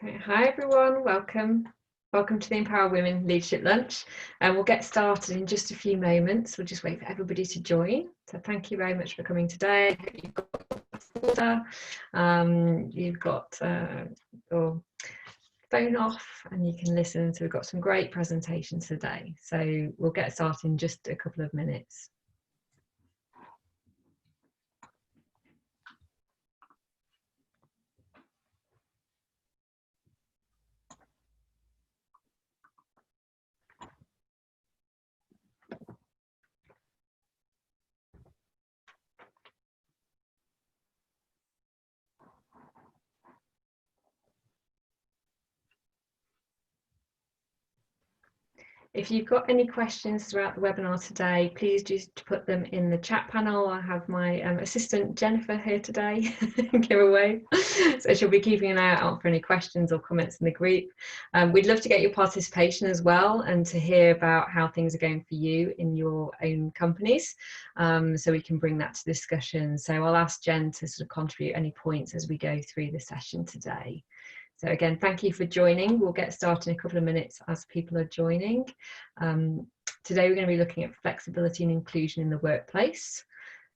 Okay. Hi everyone, welcome. Welcome to the Empower Women Leadership Lunch. And we'll get started in just a few moments. We'll just wait for everybody to join. So thank you very much for coming today. You've got you've got your phone off and you can listen. So we've got some great presentations today. So we'll get started in just a couple of minutes. If you've got any questions throughout the webinar today, please just put them in the chat panel. I have my assistant Jennifer here today, giveaway. So she'll be keeping an eye out for any questions or comments in the group. We'd love to get your participation as well and to hear about how things are going for you in your own companies, so we can bring that to discussion. So I'll ask Jen to sort of contribute any points as we go through the session today. So again, thank you for joining. We'll get started in a couple of minutes as people are joining. Today we're going to be looking at flexibility and inclusion in the workplace.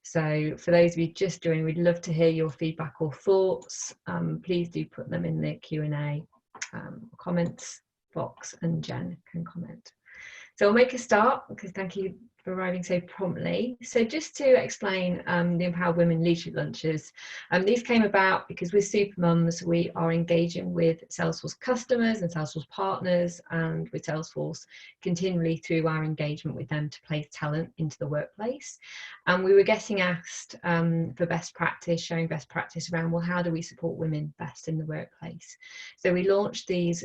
So for those of you just joining, we'd love to hear your feedback or thoughts. Please do put them in the Q&A comments box and Jen can comment. So we'll make a start because thank you for arriving so promptly. So just to explain the Empower Women Leadership Lunches, these came about because with Supermums we are engaging with Salesforce customers and Salesforce partners and with Salesforce continually through our engagement with them to place talent into the workplace. And we were getting asked for best practice, sharing best practice around, well, how do we support women best in the workplace? So we launched these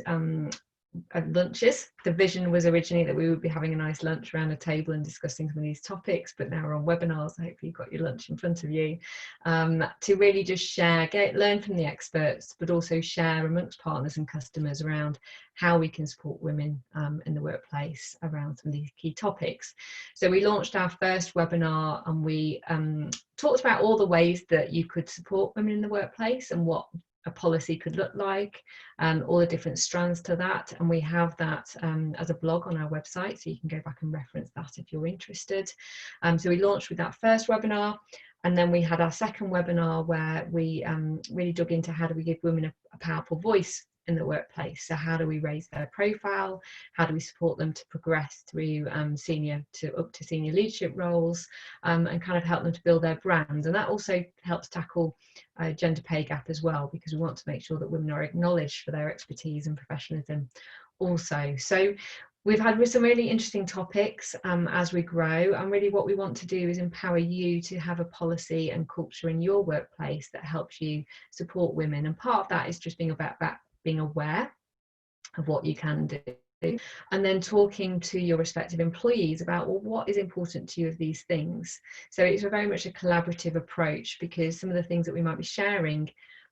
lunches. The vision was originally that we would be having a nice lunch around a table and discussing some of these topics, but now we're on webinars. I hope you've got your lunch in front of you, to really just share, learn from the experts, but also share amongst partners and customers around how we can support women in the workplace around some of these key topics. So we launched our first webinar and we talked about all the ways that you could support women in the workplace and what a policy could look like, all the different strands to that, and we have that as a blog on our website, so you can go back and reference that if you're interested. So we launched with that first webinar, and then we had our second webinar where we really dug into how do we give women a powerful voice in the workplace. So how do we raise their profile? How do we support them to progress through up to senior leadership roles, and kind of help them to build their brand? And that also helps tackle gender pay gap as well, because we want to make sure that women are acknowledged for their expertise and professionalism also. So we've had some really interesting topics as we grow, and really what we want to do is empower you to have a policy and culture in your workplace that helps you support women. And part of that is just being about that, being aware of what you can do, and then talking to your respective employees about, well, what is important to you of these things. So it's very much a collaborative approach, because some of the things that we might be sharing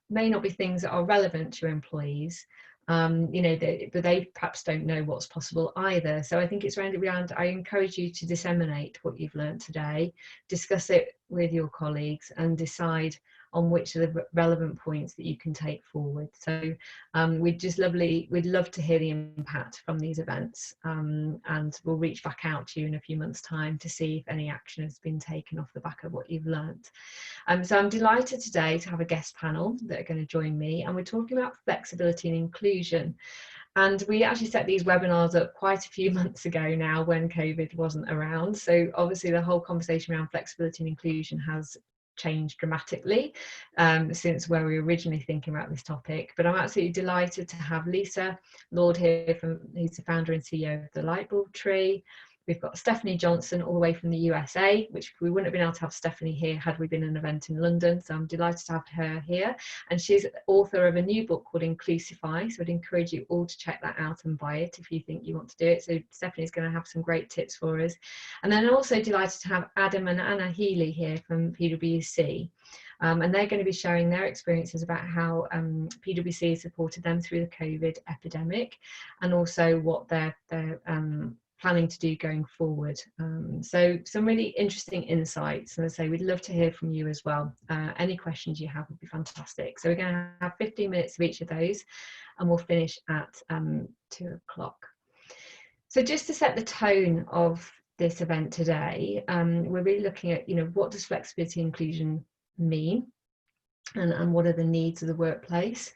may not be things that are relevant to your employees, but they perhaps don't know what's possible either. So I think it's around, I encourage you to disseminate what you've learned today, discuss it with your colleagues and decide on which are the relevant points that you can take forward. So we'd love to hear the impact from these events, and we'll reach back out to you in a few months' time to see if any action has been taken off the back of what you've learned. So I'm delighted today to have a guest panel that are going to join me, and we're talking about flexibility and inclusion. And we actually set these webinars up quite a few months ago now when COVID wasn't around. So obviously the whole conversation around flexibility and inclusion has changed dramatically since where we were originally thinking about this topic. But I'm absolutely delighted to have Lisa Lord here, who's the founder and CEO of the Lightbulb Tree. We've got Stephanie Johnson all the way from the USA, which we wouldn't have been able to have Stephanie here had we been in an event in London. So I'm delighted to have her here. And she's author of a new book called Inclusify. So I'd encourage you all to check that out and buy it if you think you want to do it. So Stephanie's going to have some great tips for us. And then I'm also delighted to have Adam and Anna Healy here from PwC. And they're going to be sharing their experiences about how PwC supported them through the COVID epidemic, and also what their planning to do going forward. So some really interesting insights, and I say we'd love to hear from you as well. Any questions you have would be fantastic. So we're going to have 15 minutes of each of those, and we'll finish at 2 o'clock. So just to set the tone of this event today, we're really looking at, what does flexibility and inclusion mean, and what are the needs of the workplace.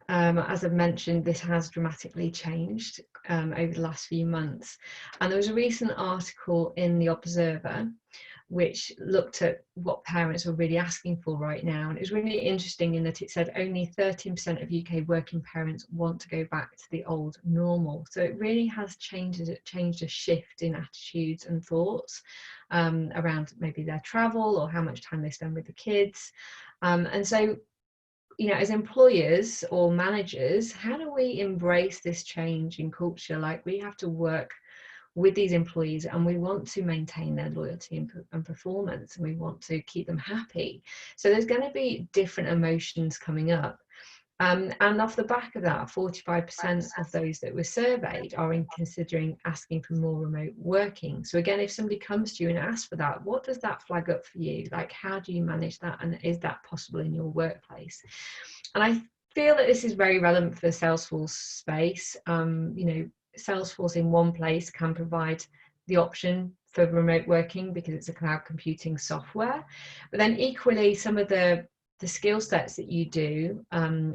As I've mentioned, this has dramatically changed over the last few months. And there was a recent article in The Observer which looked at what parents are really asking for right now. And it was really interesting in that it said only 13% of UK working parents want to go back to the old normal. So it really has changed a shift in attitudes and thoughts around maybe their travel or how much time they spend with the kids. And so, as employers or managers, how do we embrace this change in culture? Like, we have to work with these employees, and we want to maintain their loyalty and performance, and we want to keep them happy. So there's going to be different emotions coming up. And off the back of that, 45% of those that were surveyed are considering asking for more remote working. So again, if somebody comes to you and asks for that, what does that flag up for you? Like, how do you manage that? And is that possible in your workplace? And I feel that this is very relevant for the Salesforce space. Salesforce in one place can provide the option for remote working because it's a cloud computing software. But then equally, some of the skill sets that you do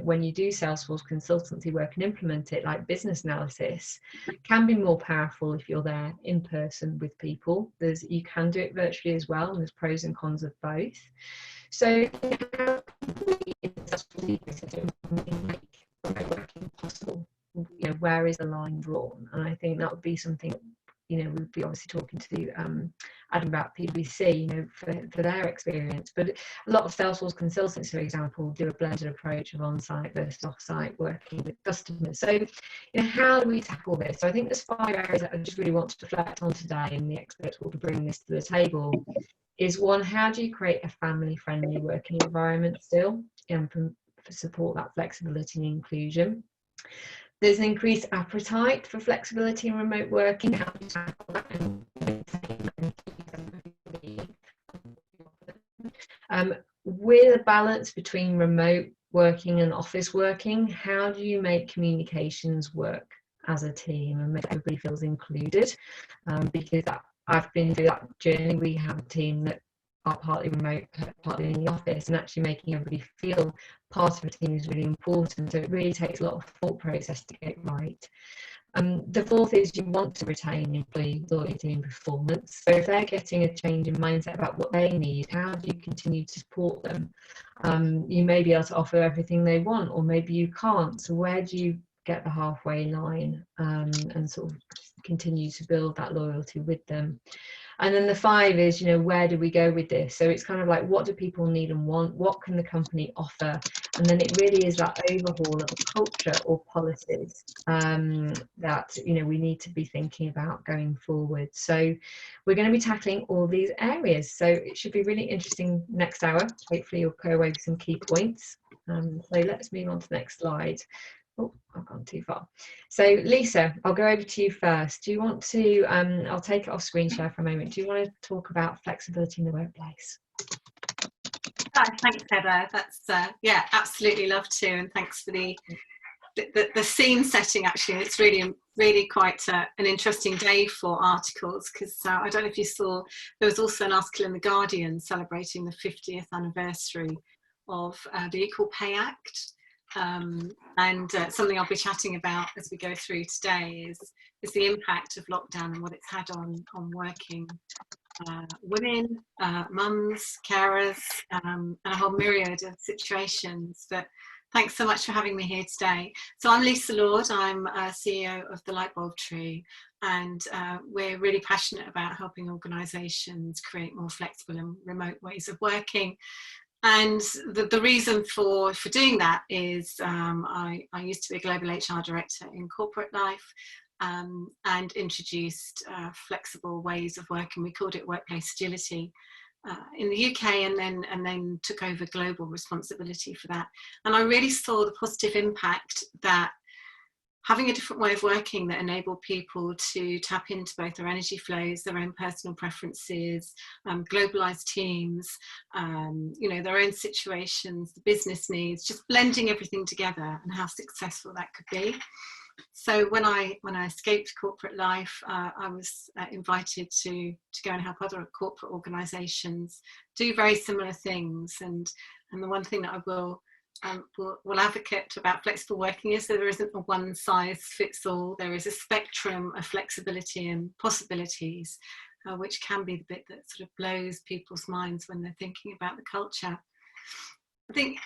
when you do Salesforce consultancy work and implement it, like business analysis, can be more powerful if you're there in person with people. You can do it virtually as well, and there's pros and cons of both. So how can we make remote working possible? Where is the line drawn? And I think that would be something we'd be obviously talking to Adam about PwC, for their experience. But a lot of Salesforce consultants, for example, do a blended approach of on-site versus off-site working with customers. So, how do we tackle this? So I think there's 5 areas that I just really want to reflect on today, and the experts will be bringing this to the table. Is one, how do you create a family-friendly working environment still, and support that flexibility and inclusion? There's an increased appetite for flexibility and remote working. How do you tackle that and with a balance between remote working and office working, how do you make communications work as a team and make everybody feels included? Because I've been through that journey. We have a team that are partly remote, partly in the office, and actually making everybody feel part of a team is really important. So it really takes a lot of thought process to get it right. The fourth is you want to retain employee loyalty and performance. So if they're getting a change in mindset about what they need, how do you continue to support them? You may be able to offer everything they want, or maybe you can't. So where do you get the halfway line and sort of continue to build that loyalty with them? And then the 5 is, where do we go with this? So it's kind of like, what do people need and want? What can the company offer? And then it really is that overhaul of the culture or policies that, we need to be thinking about going forward. So we're going to be tackling all these areas. So it should be really interesting next hour. Hopefully you'll go away with some key points. So let's move on to the next slide. Oh, I've gone too far. So Lisa, I'll go over to you first. Do you want to, I'll take it off screen share for a moment. Do you want to talk about flexibility in the workplace? Thanks, Heather. That's, yeah, absolutely love to. And thanks for the scene setting, actually. It's really quite an interesting day for articles, because I don't know if you saw, there was also an article in The Guardian celebrating the 50th anniversary of the Equal Pay Act. And something I'll be chatting about as we go through today is the impact of lockdown and what it's had on working women, mums, carers, and a whole myriad of situations. But thanks so much for having me here today. So I'm Lisa Lord, I'm CEO of the Lightbulb Tree, and we're really passionate about helping organisations create more flexible and remote ways of working. And the reason for doing that is I used to be a global HR director in corporate life, and introduced flexible ways of working. We called it workplace agility in the UK, and then took over global responsibility for that. And I really saw the positive impact that having a different way of working that enable people to tap into both their energy flows, their own personal preferences, globalized teams, you know, their own situations, the business needs, just blending everything together, and how successful that could be. So when I escaped corporate life, I was invited to go and help other corporate organisations do very similar things. And the one thing that I will advocate about flexible working is that there isn't a one size fits all. There is a spectrum of flexibility and possibilities, which can be the bit that sort of blows people's minds when they're thinking about the culture. I think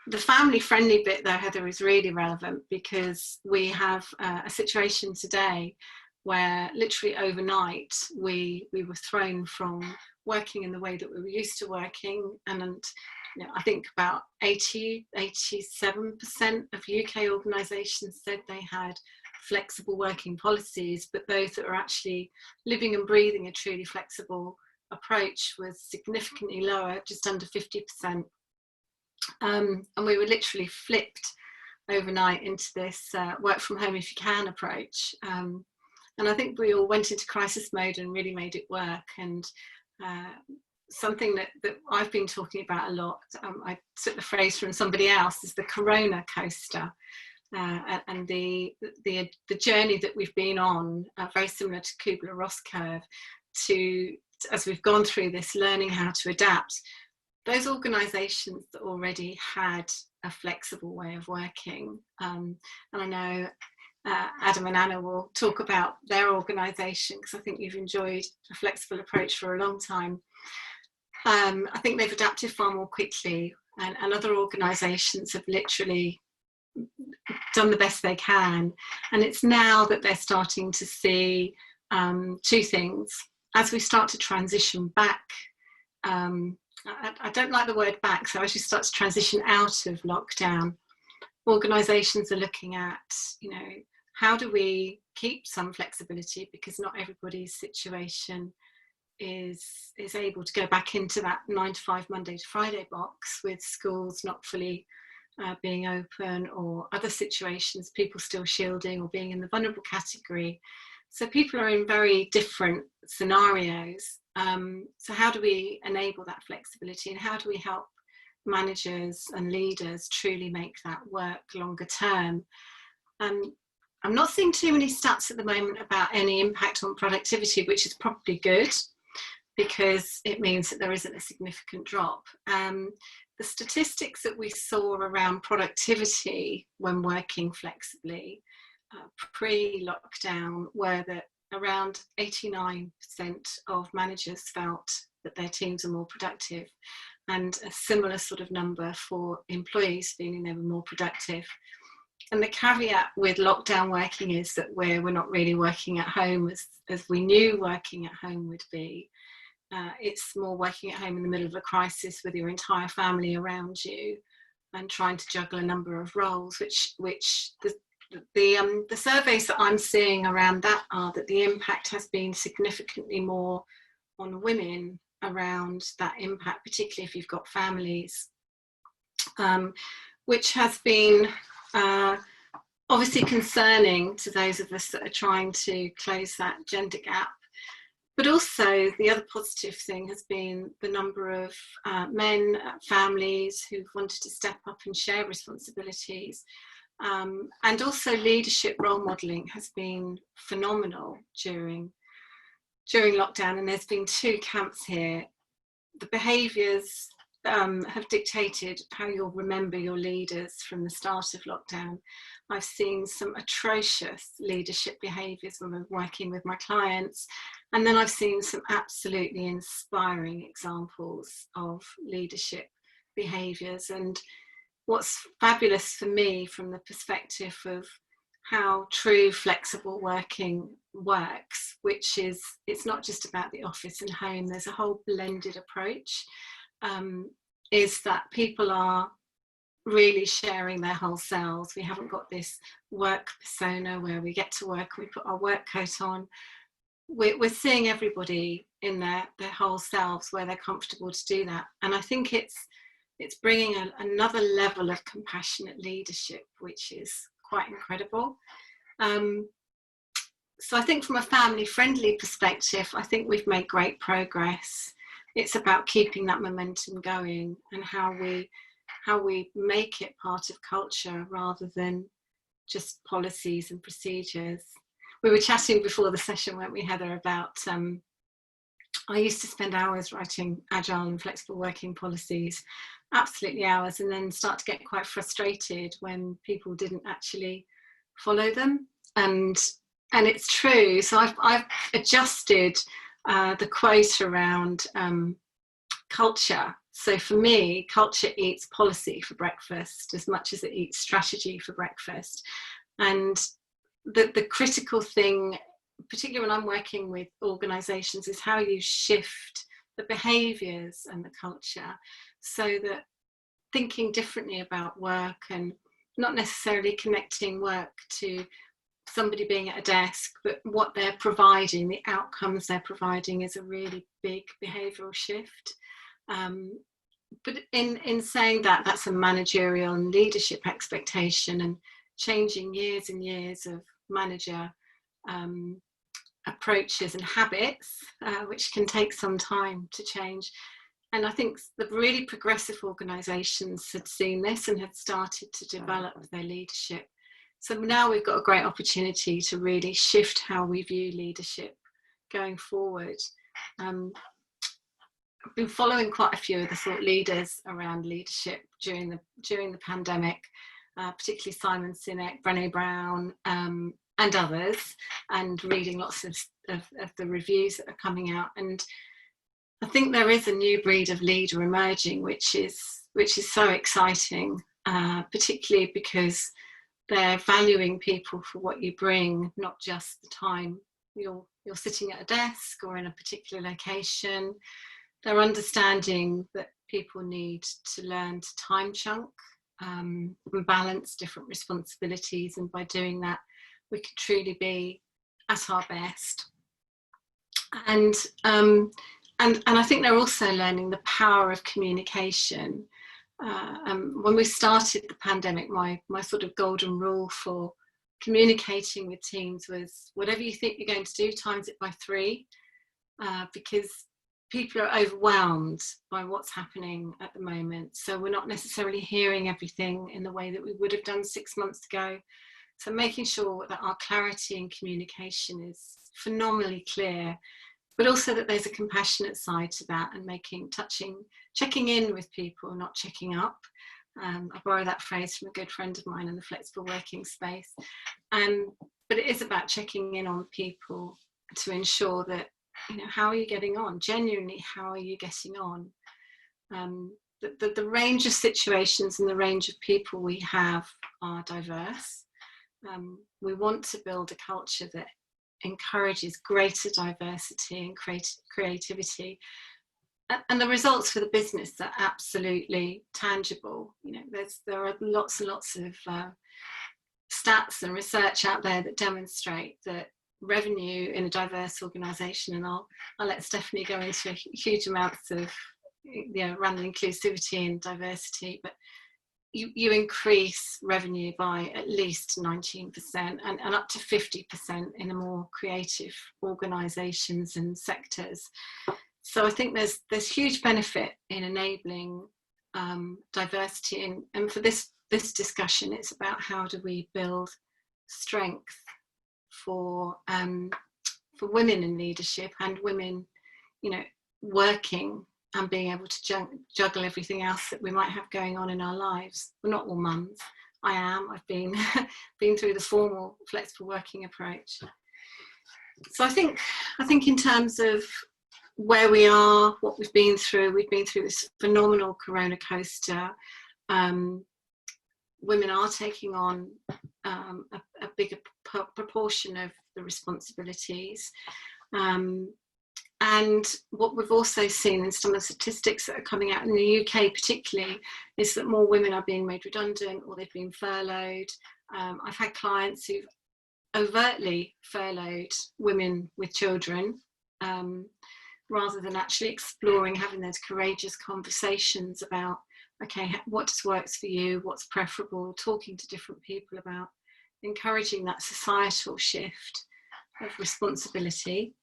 the family-friendly bit, though, Heather, is really relevant, because we have a situation today where literally overnight we were thrown from working in the way that we were used to working, and you know, I think about 87% of UK organisations said they had flexible working policies, but those that were actually living and breathing a truly flexible approach was significantly lower, just under 50%. And we were literally flipped overnight into this work from home if you can approach. And I think we all went into crisis mode and really made it work. And something that I've been talking about a lot, I took the phrase from somebody else, is the Corona coaster. And the journey that we've been on, very similar to Kubler-Ross curve, as we've gone through this, learning how to adapt. Those organisations that already had a flexible way of working, and I know Adam and Anna will talk about their organisation, because I think you've enjoyed a flexible approach for a long time. I think they've adapted far more quickly, and other organisations have literally done the best they can. And it's now that they're starting to see two things. As we start to transition back, I don't like the word back, so as you start to transition out of lockdown, organisations are looking at, you know, how do we keep some flexibility, because not everybody's situation is able to go back into that 9 to 5 Monday to Friday box, with schools not fully being open, or other situations, people still shielding or being in the vulnerable category. So people are in very different scenarios. So how do we enable that flexibility, and how do we help managers and leaders truly make that work longer term? I'm not seeing too many stats at the moment about any impact on productivity, which is probably good, because it means that there isn't a significant drop. The statistics that we saw around productivity when working flexibly pre-lockdown were that around 89% of managers felt that their teams are more productive, and a similar sort of number for employees feeling they were more productive. And the caveat with lockdown working is that we're not really working at home as we knew working at home would be. It's more working at home in the middle of a crisis with your entire family around you, and trying to juggle a number of roles, which the surveys that I'm seeing around that are that the impact has been significantly more on women around that impact, particularly if you've got families, which has been obviously concerning to those of us that are trying to close that gender gap. But also the other positive thing has been the number of men, families who've wanted to step up and share responsibilities. And also leadership role modelling has been phenomenal during lockdown, and there's been two camps here. The behaviours have dictated how you'll remember your leaders from the start of lockdown. I've seen some atrocious leadership behaviours when I'm working with my clients, and then I've seen some absolutely inspiring examples of leadership behaviours. And what's fabulous for me from the perspective of how true flexible working works, which is, it's not just about the office and home, there's a whole blended approach, is that people are really sharing their whole selves. We haven't got this work persona where we get to work, we put our work coat on. We're seeing everybody in their whole selves where they're comfortable to do that. And I think it's bringing another level of compassionate leadership, which is quite incredible. So I think from a family-friendly perspective, I think we've made great progress. It's about keeping that momentum going and how we make it part of culture rather than just policies and procedures. We were chatting before the session, weren't we, Heather, about I used to spend hours writing agile and flexible working policies, absolutely hours, and then start to get quite frustrated when people didn't actually follow them. And it's true. So I've adjusted the quote around culture. So for me, culture eats policy for breakfast as much as it eats strategy for breakfast. And the critical thing, particularly when I'm working with organisations, is how you shift the behaviours and the culture so that thinking differently about work and not necessarily connecting work to somebody being at a desk, but what they're providing, the outcomes they're providing, is a really big behavioural shift. But in saying that, that's a managerial and leadership expectation, and changing years and years of manager approaches and habits, which can take some time to change. And I think the really progressive organisations had seen this and had started to develop their leadership. So now we've got a great opportunity to really shift how we view leadership going forward. I've been following quite a few of the thought leaders around leadership during the pandemic, particularly Simon Sinek, Brené Brown, and others, and reading lots of the reviews that are coming out. And I think there is a new breed of leader emerging, which is so exciting, particularly because they're valuing people for what you bring, not just the time you're sitting at a desk or in a particular location. They're understanding that people need to learn to time chunk and balance different responsibilities, and by doing that, we can truly be at our best. And I think they're also learning the power of communication. When we started the pandemic, my sort of golden rule for communicating with teams was, whatever you think you're going to do, times it by 3, because people are overwhelmed by what's happening at the moment. So we're not necessarily hearing everything in the way that we would have done 6 months ago. So making sure that our clarity and communication is phenomenally clear, but also that there's a compassionate side to that, and checking in with people, not checking up. I borrow that phrase from a good friend of mine in the flexible working space. But it is about checking in on people to ensure that, how are you getting on? Genuinely, how are you getting on? The range of situations and the range of people we have are diverse. We want to build a culture that encourages greater diversity and creativity, and the results for the business are absolutely tangible. There are lots and lots of stats and research out there that demonstrate that revenue in a diverse organisation, and I'll let Stephanie go into huge amounts of around inclusivity and diversity, but you increase revenue by at least 19% and up to 50% in the more creative organisations and sectors. So I think there's huge benefit in enabling diversity, and for this discussion, it's about how do we build strength for women in leadership and women, working and being able to juggle everything else that we might have going on in our lives. We're not all mums. I am. I've been through the formal flexible working approach. So I think in terms of where we are, what we've been through this phenomenal corona coaster. Women are taking on a bigger proportion of the responsibilities. And what we've also seen in some of the statistics that are coming out in the UK particularly is that more women are being made redundant, or they've been furloughed. I've had clients who've overtly furloughed women with children, rather than actually exploring, having those courageous conversations about, okay, what works for you, what's preferable, talking to different people about encouraging that societal shift of responsibility,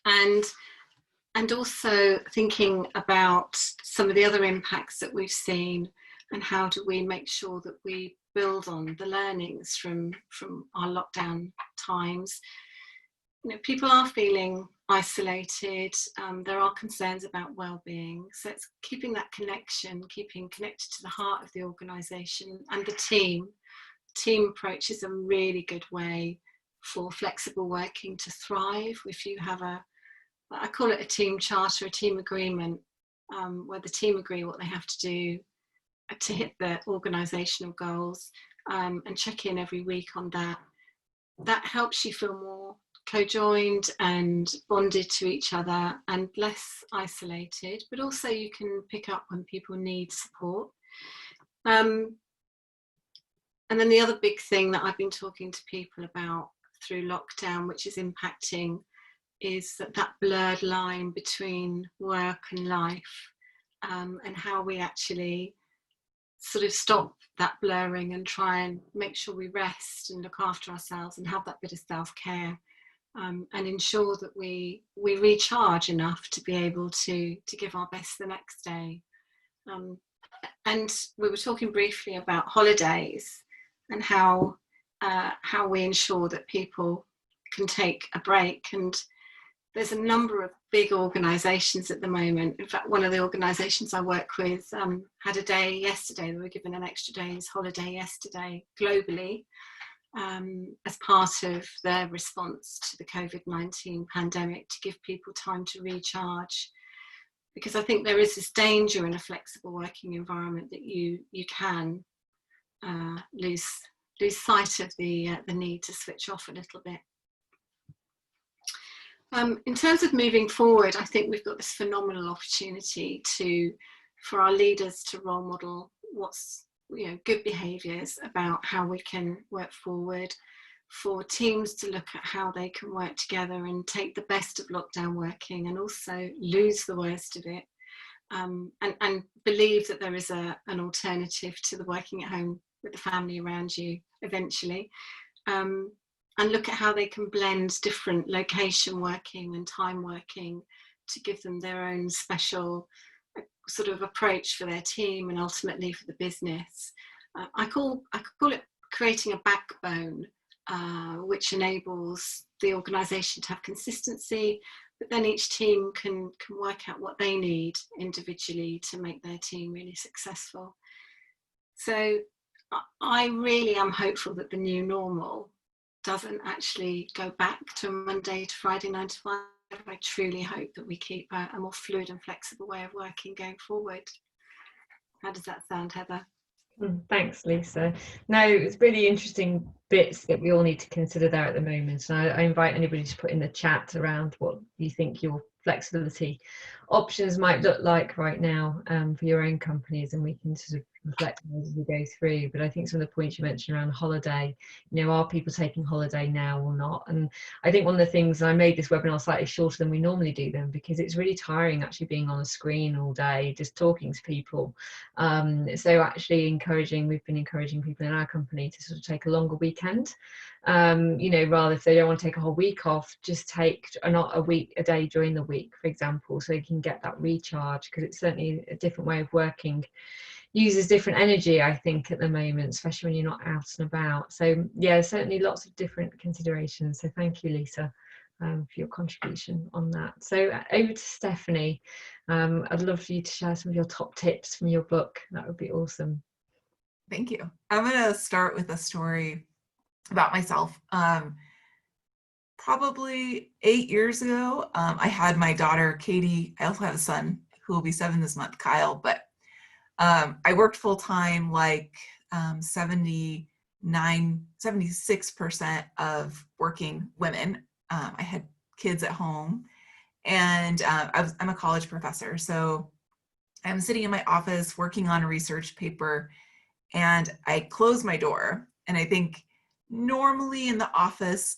and also thinking about some of the other impacts that we've seen, and how do we make sure that we build on the learnings from our lockdown times. You know, people are feeling isolated, there are concerns about well-being, so it's keeping that connection, keeping connected to the heart of the organisation and the team. Team approach is a really good way for flexible working to thrive. If you have I call it a team charter, a team agreement, where the team agree what they have to do to hit their organisational goals, and check in every week on that. That helps you feel more co-joined and bonded to each other and less isolated, but also you can pick up when people need support. And then the other big thing that I've been talking to people about through lockdown, which is impacting, is that blurred line between work and life, and how we actually sort of stop that blurring and try and make sure we rest and look after ourselves and have that bit of self-care, and ensure that we recharge enough to be able to give our best the next day. And we were talking briefly about holidays and how we ensure that people can take a break. And there's a number of big organisations at the moment. In fact, one of the organisations I work with had a day yesterday. They were given an extra day's holiday yesterday globally, as part of their response to the COVID-19 pandemic, to give people time to recharge. Because I think there is this danger in a flexible working environment that you can lose sight of the need to switch off a little bit. In terms of moving forward, I think we've got this phenomenal opportunity for our leaders to role model what's, you know, good behaviours about how we can work forward, for teams to look at how they can work together and take the best of lockdown working and also lose the worst of it, and believe that there is an alternative to the working at home with the family around you eventually. And look at how they can blend different location working and time working to give them their own special sort of approach for their team and ultimately for the business. I call it creating a backbone, which enables the organisation to have consistency, but then each team can work out what they need individually to make their team really successful. So I really am hopeful that the new normal doesn't actually go back to a Monday to Friday 9 to 5. I truly hope that we keep a more fluid and flexible way of working going forward. How does that sound, Heather? Thanks, Lisa. No, it's really interesting bits that we all need to consider there at the moment. And I invite anybody to put in the chat around what you think your flexibility options might look like right now for your own companies, and we can sort of reflect on those as we go through. But I think some of the points you mentioned around holiday, you know, are people taking holiday now or not? And I think one of the things, and I made this webinar slightly shorter than we normally do them, because it's really tiring actually being on a screen all day just talking to people. So actually we've been encouraging people in our company to sort of take a longer weekend, you know, rather, if they don't want to take a whole week off, just take a day during the week, for example, so you can get that recharge, because it's certainly a different way of working, uses different energy, I think, at the moment, especially when you're not out and about. So yeah, certainly lots of different considerations. So thank you, Lisa, for your contribution on that. So over to Stephanie. I'd love for you to share some of your top tips from your book. That would be awesome. Thank you. I'm going to start with a story about myself. Probably 8 years ago, I had my daughter, Katie. I also have a son who will be 7 this month, Kyle. But I worked full time, like 76% of working women. I had kids at home, and I'm a college professor. So I'm sitting in my office working on a research paper, and I close my door. And I think normally in the office,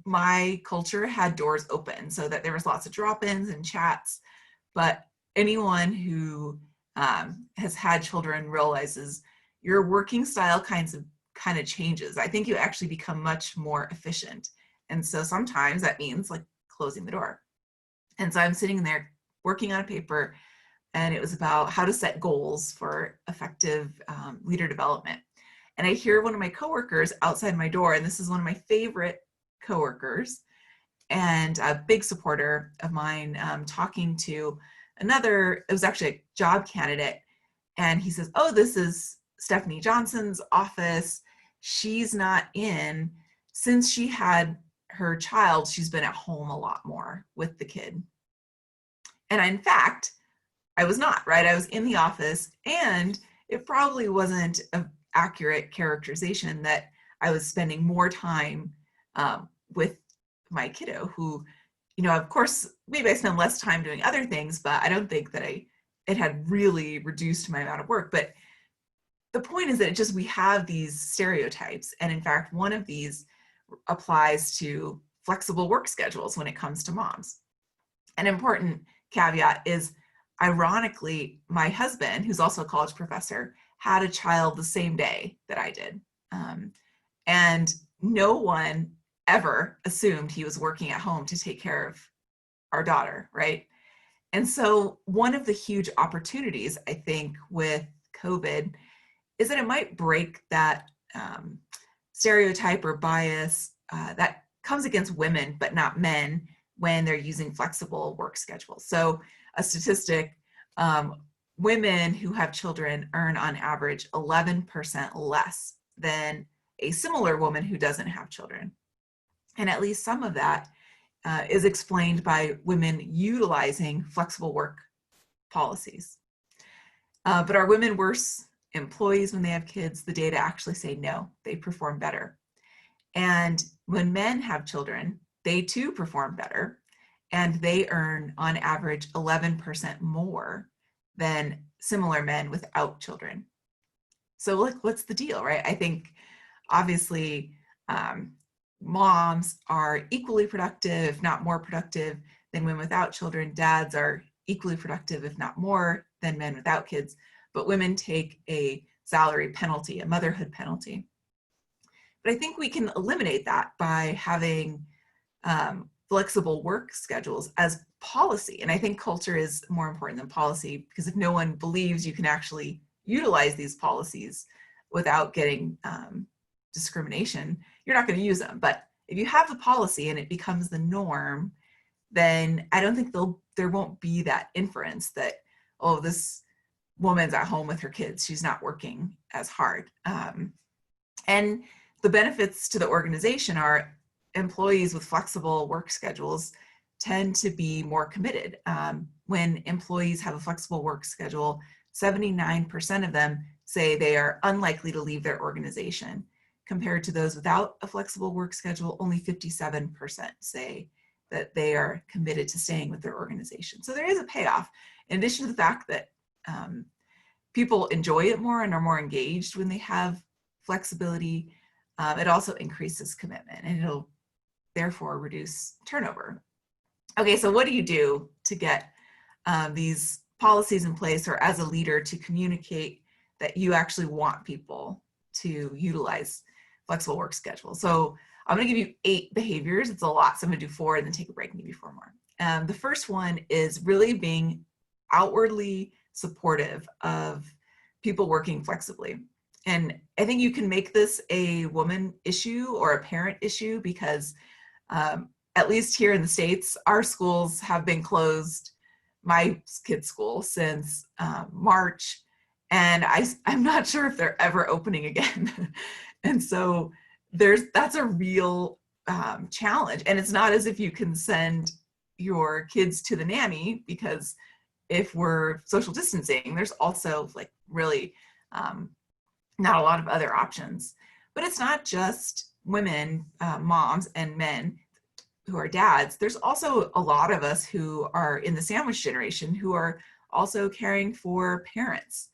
my culture had doors open so that there was lots of drop-ins and chats. But anyone who has had children realizes your working style kind kind of changes. I think you actually become much more efficient. And so sometimes that means like closing the door. And so I'm sitting there working on a paper, and it was about how to set goals for effective leader development. And I hear one of my coworkers outside my door, and this is one of my favorite coworkers and a big supporter of mine, talking to another, it was actually a job candidate. And he says, oh, this is Stephanie Johnson's office. She's not in. Since she had her child, she's been at home a lot more with the kid. And in fact, I was not, right? I was in the office, and it probably wasn't an accurate characterization that I was spending more time with my kiddo, who, you know, of course, maybe I spend less time doing other things, but I don't think that it had really reduced my amount of work. But the point is that it just, we have these stereotypes. And in fact, one of these applies to flexible work schedules when it comes to moms. An important caveat is, ironically, my husband, who's also a college professor, had a child the same day that I did. And no one ever assumed he was working at home to take care of our daughter, right? And so one of the huge opportunities, I think, with COVID is that it might break that stereotype or bias that comes against women, but not men, when they're using flexible work schedules. So a statistic, women who have children earn on average 11% less than a similar woman who doesn't have children. And at least some of that is explained by women utilizing flexible work policies. But are women worse employees when they have kids? The data actually say no, they perform better. And when men have children, they too perform better, and they earn on average 11% more than similar men without children. So look, what's the deal, right? I think obviously moms are equally productive, if not more productive, than women without children. Dads are equally productive, if not more, than men without kids. But women take a salary penalty, a motherhood penalty. But I think we can eliminate that by having flexible work schedules as policy. And I think culture is more important than policy, because if no one believes you can actually utilize these policies without getting discrimination, you're not going to use them. But if you have the policy and it becomes the norm, then I don't think there won't be that inference that, oh, this woman's at home with her kids, she's not working as hard. And the benefits to the organization are employees with flexible work schedules tend to be more committed. When employees have a flexible work schedule, 79% of them say they are unlikely to leave their organization. Compared to those without a flexible work schedule, only 57% say that they are committed to staying with their organization. So there is a payoff. In addition to the fact that people enjoy it more and are more engaged when they have flexibility, it also increases commitment, and it'll therefore reduce turnover. Okay, so what do you do to get these policies in place, or as a leader to communicate that you actually want people to utilize flexible work schedules? So I'm going to give you 8 behaviors. It's a lot, so I'm going to do 4 and then take a break and give you 4 more. The first one is really being outwardly supportive of people working flexibly. And I think you can make this a woman issue or a parent issue, because at least here in the States, our schools have been closed, my kids' school, since March. And I'm not sure if they're ever opening again. And so that's a real challenge. And it's not as if you can send your kids to the nanny, because if we're social distancing, there's also like really not a lot of other options. But it's not just women, moms and men who are dads. There's also a lot of us who are in the sandwich generation who are also caring for parents.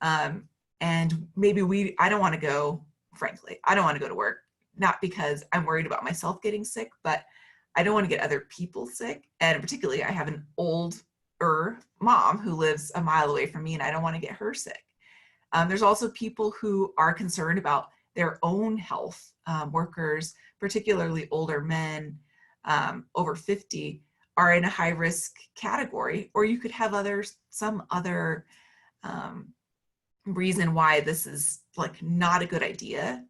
And maybe I don't want to go, frankly, I don't want to go to work, not because I'm worried about myself getting sick, but I don't want to get other people sick. And particularly, I have an older mom who lives a mile away from me, and I don't want to get her sick. There's also people who are concerned about their own health. Workers, particularly older men over 50, are in a high risk category, or you could have some other reason why this is like not a good idea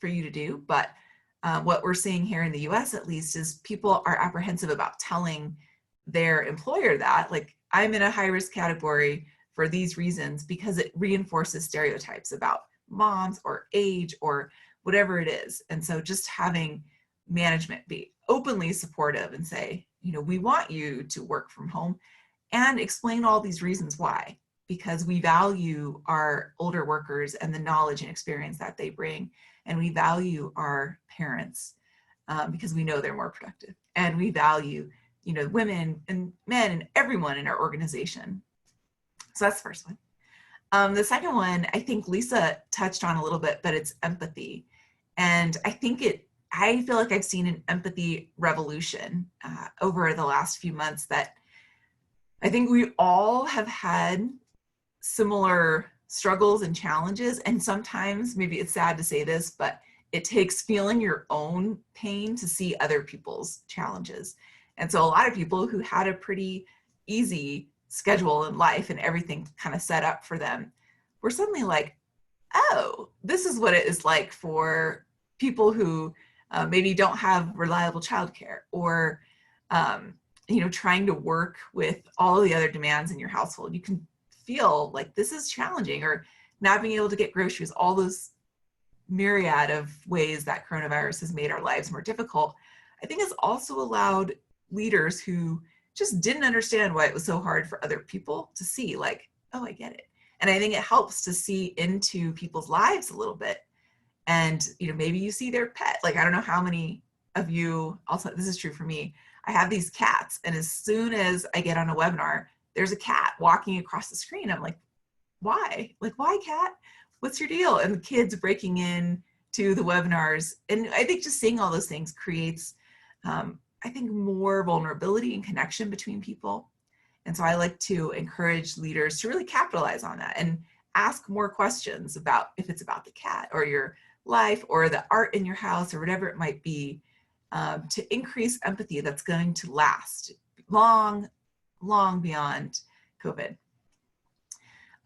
for you to do. But what we're seeing here in the US at least is people are apprehensive about telling their employer that, like, I'm in a high risk category for these reasons, because it reinforces stereotypes about moms or age or whatever it is. And so just having management be openly supportive and say, you know, we want you to work from home, and explain all these reasons why, because we value our older workers and the knowledge and experience that they bring. And we value our parents because we know they're more productive. And we value, you know, women and men and everyone in our organization. So that's the first one. The second one, I think Lisa touched on a little bit, but it's empathy. And I feel like I've seen an empathy revolution over the last few months, that I think we all have had similar struggles and challenges. And sometimes, maybe it's sad to say this, but it takes feeling your own pain to see other people's challenges. And so a lot of people who had a pretty easy schedule in life and everything kind of set up for them were suddenly like, oh, this is what it is like for people who maybe don't have reliable childcare, or you know, trying to work with all the other demands in your household. You can feel like this is challenging, or not being able to get groceries, all those myriad of ways that coronavirus has made our lives more difficult. I think it's also allowed leaders who just didn't understand why it was so hard for other people to see, like, oh, I get it. And I think it helps to see into people's lives a little bit. And, you know, maybe you see their pet. Like, I don't know how many of you, also, this is true for me, I have these cats, and as soon as I get on a webinar, there's a cat walking across the screen. I'm like, why? Like, why, cat? What's your deal? And the kids breaking in to the webinars. And I think just seeing all those things creates, I think, more vulnerability and connection between people. And so I like to encourage leaders to really capitalize on that and ask more questions about, if it's about the cat or your life or the art in your house or whatever it might be, to increase empathy that's going to last long, long beyond COVID.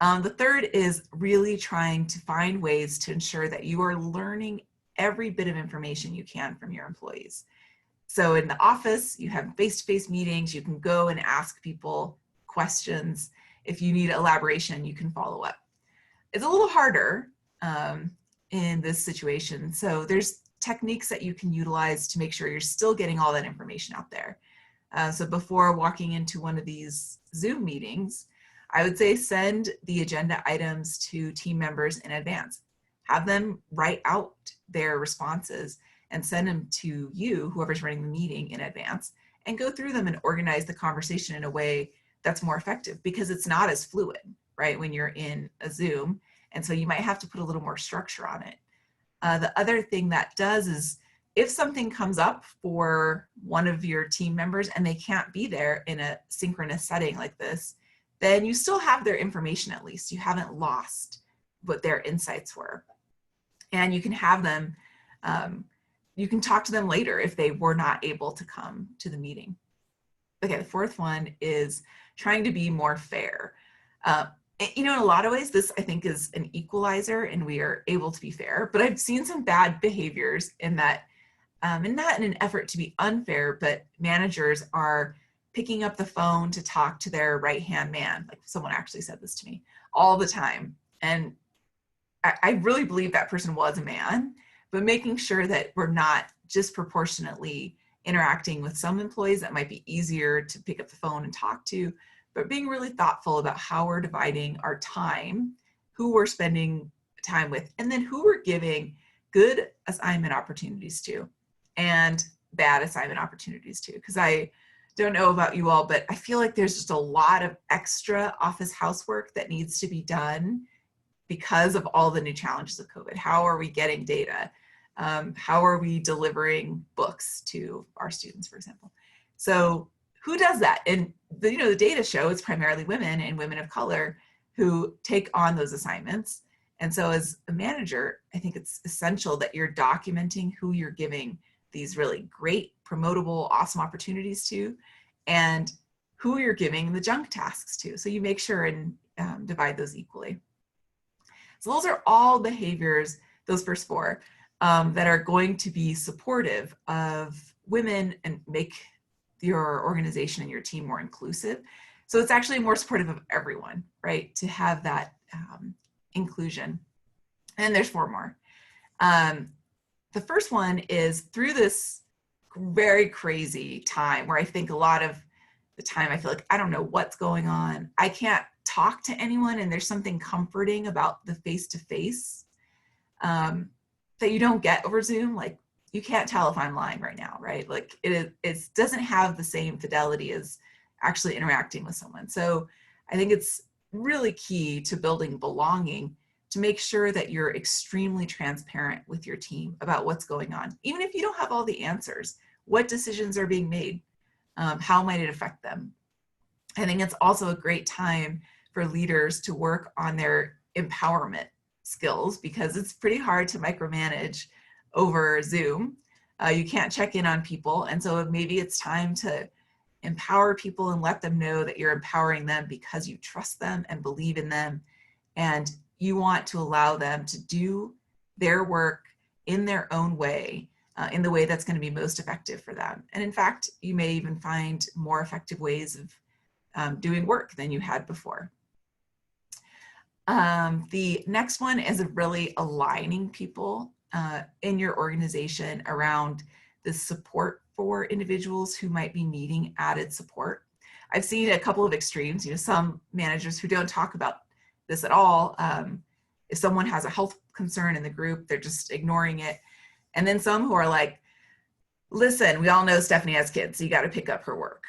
The third is really trying to find ways to ensure that you are learning every bit of information you can from your employees. So in the office, you have face-to-face meetings, you can go and ask people questions. If you need elaboration, you can follow up. It's a little harder in this situation. So there's techniques that you can utilize to make sure you're still getting all that information out there. So before walking into one of these Zoom meetings, I would say send the agenda items to team members in advance. Have them write out their responses and send them to you, whoever's running the meeting, in advance, and go through them and organize the conversation in a way that's more effective, because it's not as fluid, right, when you're in a Zoom. And so you might have to put a little more structure on it. The other thing that does is, if something comes up for one of your team members and they can't be there in a synchronous setting like this, then you still have their information at least. You haven't lost what their insights were. And you can have them, you can talk to them later if they were not able to come to the meeting. Okay, the fourth one is trying to be more fair. You know, in a lot of ways, this I think is an equalizer and we are able to be fair, but I've seen some bad behaviors in that, and not in an effort to be unfair, but managers are picking up the phone to talk to their right-hand man. Like, someone actually said this to me all the time. And I really believe that person was a man, but making sure that we're not disproportionately interacting with some employees that might be easier to pick up the phone and talk to, but being really thoughtful about how we're dividing our time, who we're spending time with, and then who we're giving good assignment opportunities to and bad assignment opportunities to. Because I don't know about you all, but I feel like there's just a lot of extra office housework that needs to be done because of all the new challenges of COVID. How are we getting data? How are we delivering books to our students, for example? So who does that? And the data show it's primarily women and women of color who take on those assignments. And so as a manager, I think it's essential that you're documenting who you're giving these really great, promotable, awesome opportunities to, and who you're giving the junk tasks to. So you make sure and divide those equally. So those are all behaviors, those first four, that are going to be supportive of women and make your organization and your team more inclusive. So it's actually more supportive of everyone, right? To have that inclusion. And there's four more. The first one is through this very crazy time where I think a lot of the time I feel like I don't know what's going on. I can't talk to anyone, and there's something comforting about the face-to-face that you don't get over Zoom. Like, you can't tell if I'm lying right now, right? Like it doesn't have the same fidelity as actually interacting with someone. So I think it's really key to building belonging to make sure that you're extremely transparent with your team about what's going on. Even if you don't have all the answers, what decisions are being made? How might it affect them? I think it's also a great time for leaders to work on their empowerment skills, because it's pretty hard to micromanage over Zoom. You can't check in on people. And so maybe it's time to empower people and let them know that you're empowering them because you trust them and believe in them. And you want to allow them to do their work in their own way, in the way that's going to be most effective for them. And in fact, you may even find more effective ways of doing work than you had before. The next one is really aligning people in your organization around the support for individuals who might be needing added support. I've seen a couple of extremes, some managers who don't talk about this at all. If someone has a health concern in the group, they're just ignoring it. And then some who are like, listen, we all know Stephanie has kids, so you got to pick up her work.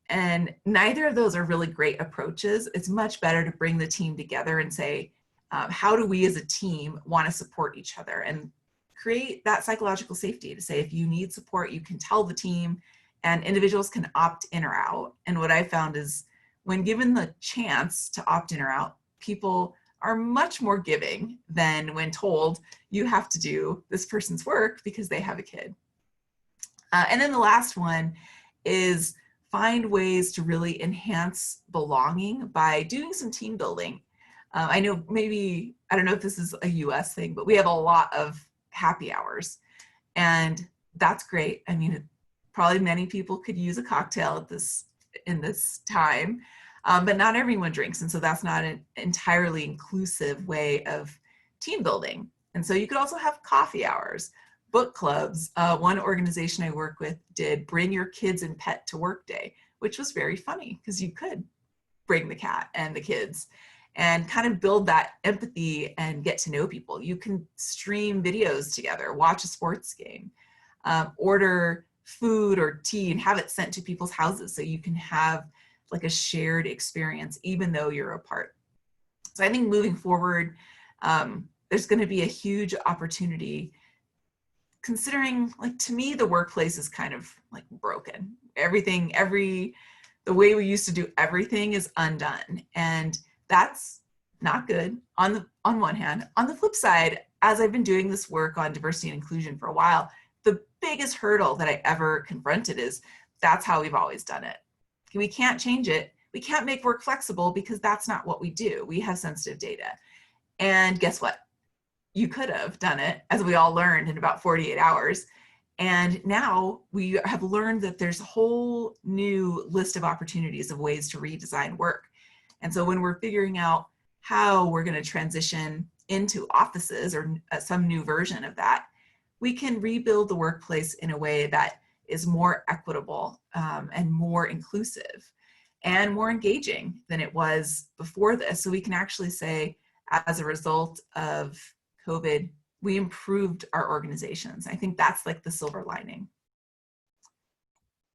And neither of those are really great approaches. It's much better to bring the team together and say, how do we as a team want to support each other, and create that psychological safety to say, if you need support, you can tell the team, and individuals can opt in or out. And what I found is when given the chance to opt in or out, people are much more giving than when told you have to do this person's work because they have a kid. And then the last one is find ways to really enhance belonging by doing some team building. I know maybe, I don't know if this is a US thing, but we have a lot of happy hours, and that's great. I mean, probably many people could use a cocktail in this time, but not everyone drinks. And so that's not an entirely inclusive way of team building. And so you could also have coffee hours, book clubs. One organization I work with did bring your kids and pet to work day, which was very funny because you could bring the cat and the kids and kind of build that empathy and get to know people. You can stream videos together, watch a sports game, order food or tea and have it sent to people's houses so you can have like a shared experience even though you're apart. So I think moving forward, there's going to be a huge opportunity, considering, like, to me, the workplace is kind of like broken. The way we used to do everything is undone, and that's not good on one hand. On the flip side, as I've been doing this work on diversity and inclusion for a while, the biggest hurdle that I ever confronted is that's how we've always done it. We can't change it. We can't make work flexible because that's not what we do. We have sensitive data. And guess what? You could have done it, as we all learned, in about 48 hours. And now we have learned that there's a whole new list of opportunities of ways to redesign work. And so when we're figuring out how we're going to transition into offices or some new version of that, we can rebuild the workplace in a way that is more equitable and more inclusive and more engaging than it was before this. So we can actually say, as a result of COVID, we improved our organizations. I think that's like the silver lining.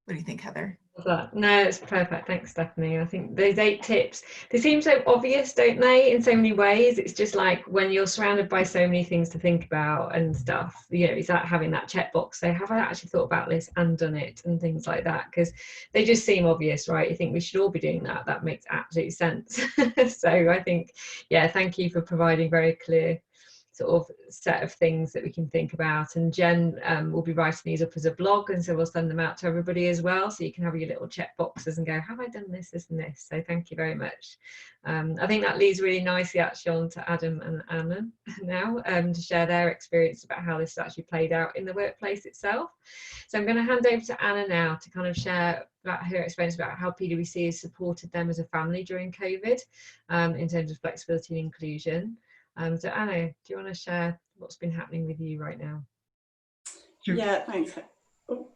What do you think, Heather? No, it's perfect. Thanks, Stephanie. I think those 8 tips, they seem so obvious, don't they, in so many ways. It's just like when you're surrounded by so many things to think about and stuff, you know, it's like having that checkbox. So have I actually thought about this and done it and things like that? Because they just seem obvious, right? You think we should all be doing that. That makes absolute sense. So I think, yeah, thank you for providing very clear sort of set of things that we can think about, and Jen will be writing these up as a blog, and so we'll send them out to everybody as well, so you can have your little check boxes and go, have I done this, this and this? So thank you very much. I think that leads really nicely actually on to Adam and Anna now, to share their experience about how this has actually played out in the workplace itself. So I'm going to hand over to Anna now to kind of share about her experience about how PwC has supported them as a family during COVID, in terms of flexibility and inclusion. So Anna, do you want to share what's been happening with you right now? Yeah, thanks. Oh,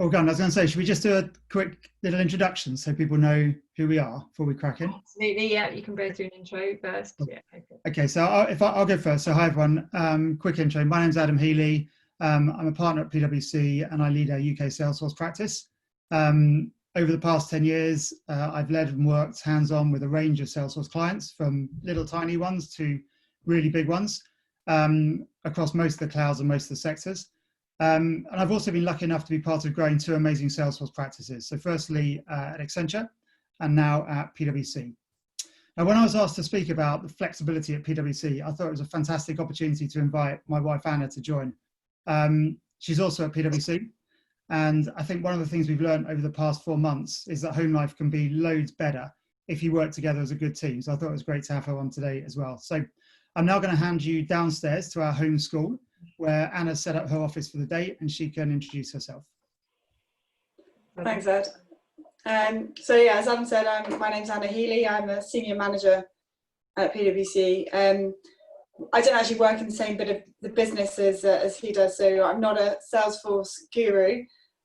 God, I was going to say, should we just do a quick little introduction so people know who we are before we crack in? Absolutely, yeah. You can go through an intro first. Oh. Yeah. Okay, so I'll go first. So hi everyone. Quick intro. My name's Adam Healy. I'm a partner at PwC and I lead our UK Salesforce practice. Over the past 10 years, I've led and worked hands-on with a range of Salesforce clients, from little tiny ones to really big ones, across most of the clouds and most of the sectors. And I've also been lucky enough to be part of growing 2 amazing Salesforce practices. So firstly at Accenture and now at PwC. Now, when I was asked to speak about the flexibility at PwC, I thought it was a fantastic opportunity to invite my wife Anna to join. She's also at PwC. And I think one of the things we've learned over the past 4 months is that home life can be loads better if you work together as a good team. So I thought it was great to have her on today as well. So I'm now going to hand you downstairs to our home school, where Anna set up her office for the day and she can introduce herself. Thanks, Ed. So yeah, as Adam said, my name's Anna Healy. I'm a senior manager at PwC. I don't actually work in the same bit of the business as he does, so I'm not a Salesforce guru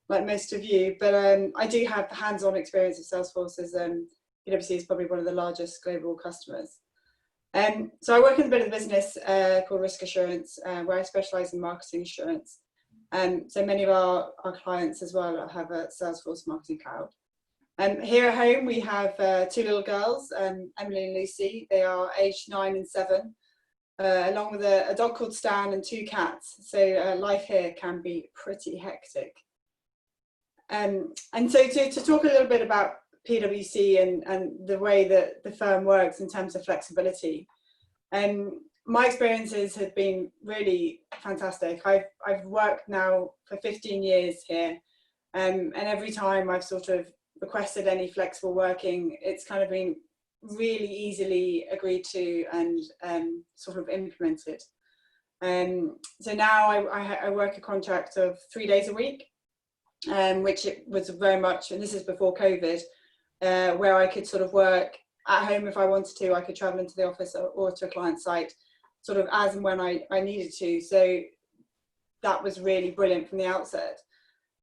like most of you, but I do have hands-on experience of Salesforce, as PwC is probably one of the largest global customers. So I work in a bit of the business called risk assurance, where I specialise in marketing assurance. So many of our clients as well have a Salesforce marketing cloud. Here at home we have 2 little girls, Emily and Lucy. They are aged 9 and 7, along with a dog called Stan and 2 cats. So life here can be pretty hectic. And so to talk a little bit about PwC and the way that the firm works in terms of flexibility. My experiences have been really fantastic. I've worked now for 15 years here, and every time I've sort of requested any flexible working, it's kind of been really easily agreed to and sort of implemented. So now I work a contract of 3 days a week, which it was very much, and this is before COVID, where I could sort of work at home if I wanted to. I could travel into the office or to a client site sort of as and when I needed to. So that was really brilliant from the outset.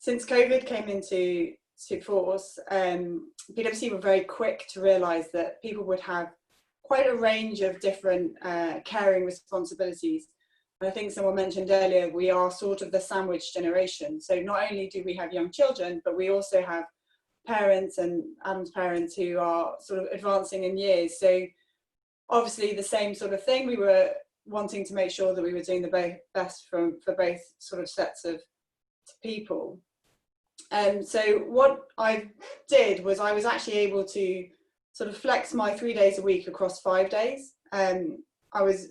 Since COVID came into force, PwC were very quick to realise that people would have quite a range of different caring responsibilities. And I think someone mentioned earlier, we are sort of the sandwich generation. So not only do we have young children, but we also have parents and Adam's parents who are sort of advancing in years. So obviously the same sort of thing, we were wanting to make sure that we were doing the best for both sort of sets of people. So what I did was I was actually able to sort of flex my 3 days a week across 5 days. I was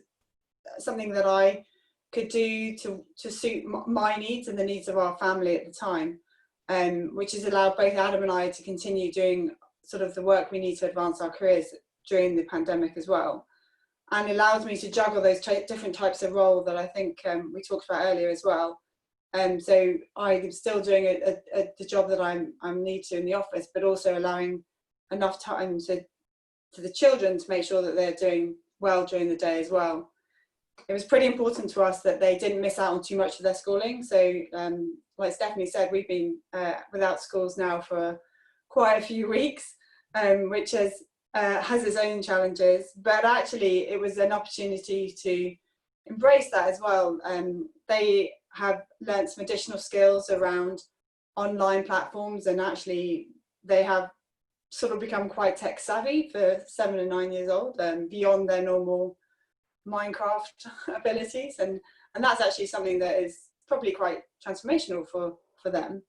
something that I could do to suit my needs and the needs of our family at the time, which has allowed both Adam and I to continue doing sort of the work we need to advance our careers during the pandemic as well. And allows me to juggle those different types of role that I think we talked about earlier as well. So I'm still doing the job that I need to in the office, but also allowing enough time to the children to make sure that they're doing well during the day as well. It was pretty important to us that they didn't miss out on too much of their schooling. So like Stephanie said, we've been without schools now for quite a few weeks, which has its own challenges, but actually it was an opportunity to embrace that as well. They have learned some additional skills around online platforms and actually they have sort of become quite tech savvy for 7 and 9 years old, beyond their normal Minecraft abilities, and that's actually something that is probably quite transformational for them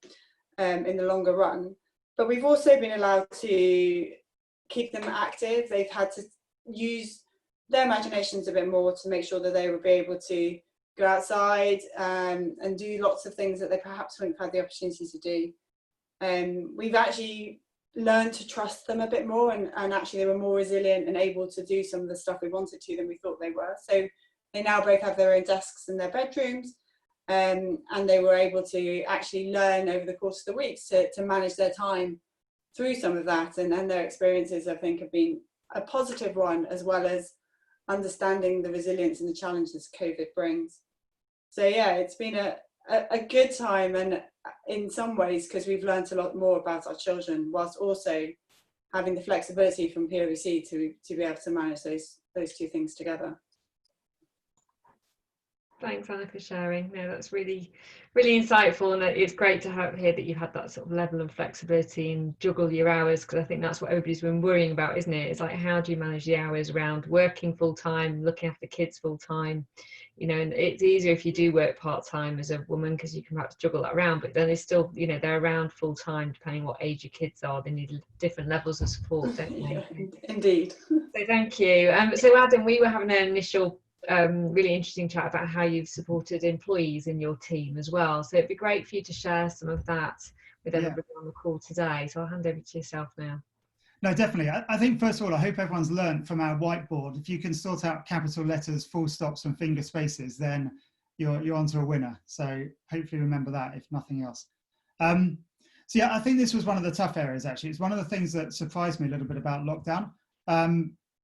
in the longer run. But we've also been allowed to keep them active. They've had to use their imaginations a bit more to make sure that they would be able to go outside and do lots of things that they perhaps wouldn't have had the opportunity to do. We've actually learned to trust them a bit more, and actually they were more resilient and able to do some of the stuff we wanted to than we thought they were. So they now both have their own desks in their bedrooms, and they were able to actually learn over the course of the weeks to manage their time through some of that, and their experiences, I think, have been a positive one, as well as understanding the resilience and the challenges COVID brings. So yeah, it's been a good time, and in some ways, because we've learned a lot more about our children, whilst also having the flexibility from PwC to be able to manage those two things together. Thanks, Anna, for sharing. No, that's really, really insightful, and it's great to hear that you've had that sort of level of flexibility and juggle your hours, because I think that's what everybody's been worrying about, isn't it? It's like, how do you manage the hours around working full time, looking after kids full time? You know, and it's easier if you do work part time as a woman, because you can perhaps juggle that around. But then they still, you know, they're around full time depending what age your kids are. They need different levels of support, don't they? Yeah, indeed. So thank you. So Adam, we were having an initial really interesting chat about how you've supported employees in your team as well. So it'd be great for you to share some of that with everybody on the call today. So I'll hand over to yourself now. No, definitely. I think, first of all, I hope everyone's learned from our whiteboard. If you can sort out capital letters, full stops and finger spaces, then you're onto a winner. So hopefully remember that, if nothing else. So yeah, I think this was one of the tough areas, actually. It's one of the things that surprised me a little bit about lockdown.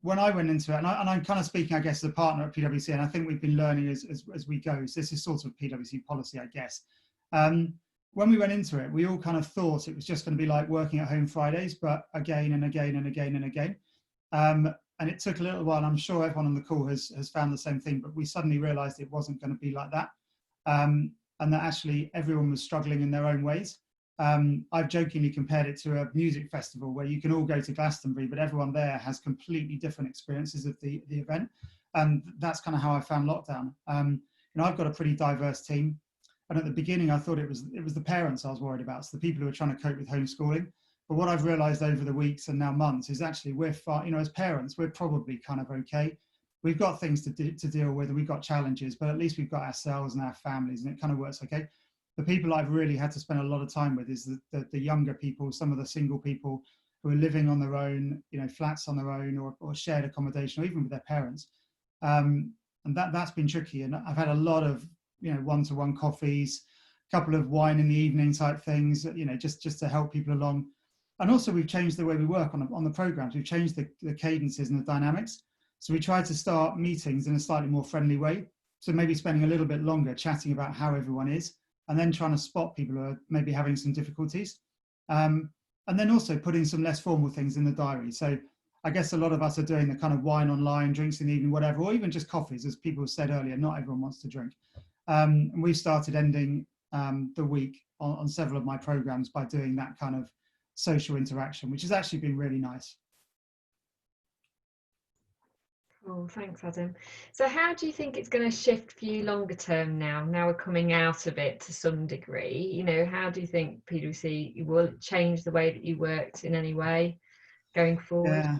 When I went into it, and I'm kind of speaking, I guess, as a partner at PwC, and I think we've been learning as we go. So this is sort of PwC policy, I guess. When we went into it, we all kind of thought it was just going to be like working at home Fridays, but again and again and again and again. And it took a little while. I'm sure everyone on the call has found the same thing, but we suddenly realized it wasn't going to be like that. And that actually everyone was struggling in their own ways. I've jokingly compared it to a music festival where you can all go to Glastonbury, but everyone there has completely different experiences of the event. And that's kind of how I found lockdown. You know, I've got a pretty diverse team. And at the beginning, I thought it was the parents I was worried about, so the people who are trying to cope with homeschooling. But what I've realized over the weeks and now months is actually we're far, you know, as parents, we're probably kind of okay. We've got things to deal with, and we've got challenges, but at least we've got ourselves and our families, and it kind of works okay. The people I've really had to spend a lot of time with is the younger people, some of the single people who are living on their own, you know, flats on their own, or shared accommodation, or even with their parents. And that's been tricky. And I've had a lot of, you know, one-to-one coffees, a couple of wine in the evening type things, you know, just to help people along. And also we've changed the way we work on the programs. We've changed the cadences and the dynamics. So we try to start meetings in a slightly more friendly way. So maybe spending a little bit longer chatting about how everyone is, and then trying to spot people who are maybe having some difficulties. And then also putting some less formal things in the diary. So I guess a lot of us are doing the kind of wine online, drinks in the evening, whatever, or even just coffees, as people said earlier, not everyone wants to drink. And we started ending the week on several of my programs by doing that kind of social interaction, which has actually been really nice. Cool, thanks, Adam. So how do you think it's going to shift for you longer term now we're coming out of it to some degree? You know, how do you think PwC will change the way that you worked in any way going forward? Yeah,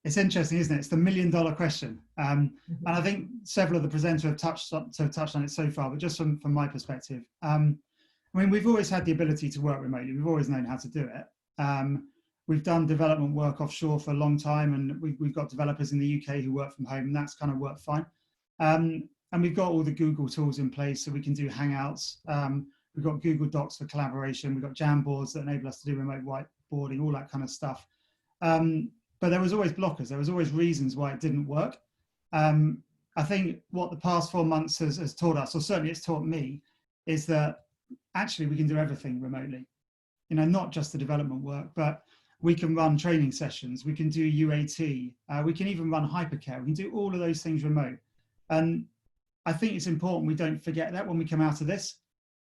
it's interesting, isn't it? It's the $1 million question. And I think several of the presenters have touched on it so far, but just from my perspective, I mean, we've always had the ability to work remotely. We've always known how to do it. We've done development work offshore for a long time, and we've got developers in the UK who work from home, and that's kind of worked fine. And we've got all the Google tools in place, so we can do Hangouts. We've got Google Docs for collaboration. We've got Jamboards that enable us to do remote whiteboarding, all that kind of stuff. But there was always blockers. There was always reasons why it didn't work. I think what the past 4 months has taught us, or certainly it's taught me, is that actually we can do everything remotely. You know, not just the development work, but we can run training sessions, we can do UAT, we can even run hypercare, we can do all of those things remote. And I think it's important we don't forget that when we come out of this.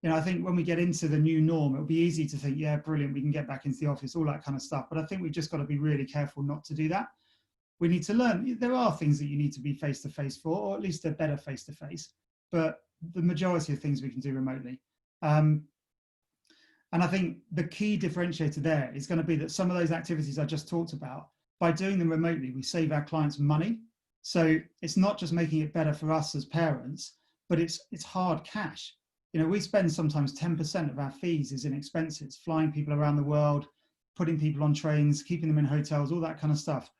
you know, I think when we get into the new norm, it'll be easy to think, yeah, brilliant, we can get back into the office, all that kind of stuff. But I think we've just got to be really careful not to do that. We need to learn. There are things that you need to be face-to-face for, or at least they're better face-to-face. But the majority of things we can do remotely. And I think the key differentiator there is going to be that some of those activities I just talked about, by doing them remotely, we save our clients money. So it's not just making it better for us as parents, but it's hard cash. You know, we spend sometimes 10% of our fees is in expenses, flying people around the world, putting people on trains, keeping them in hotels, all that kind of stuff.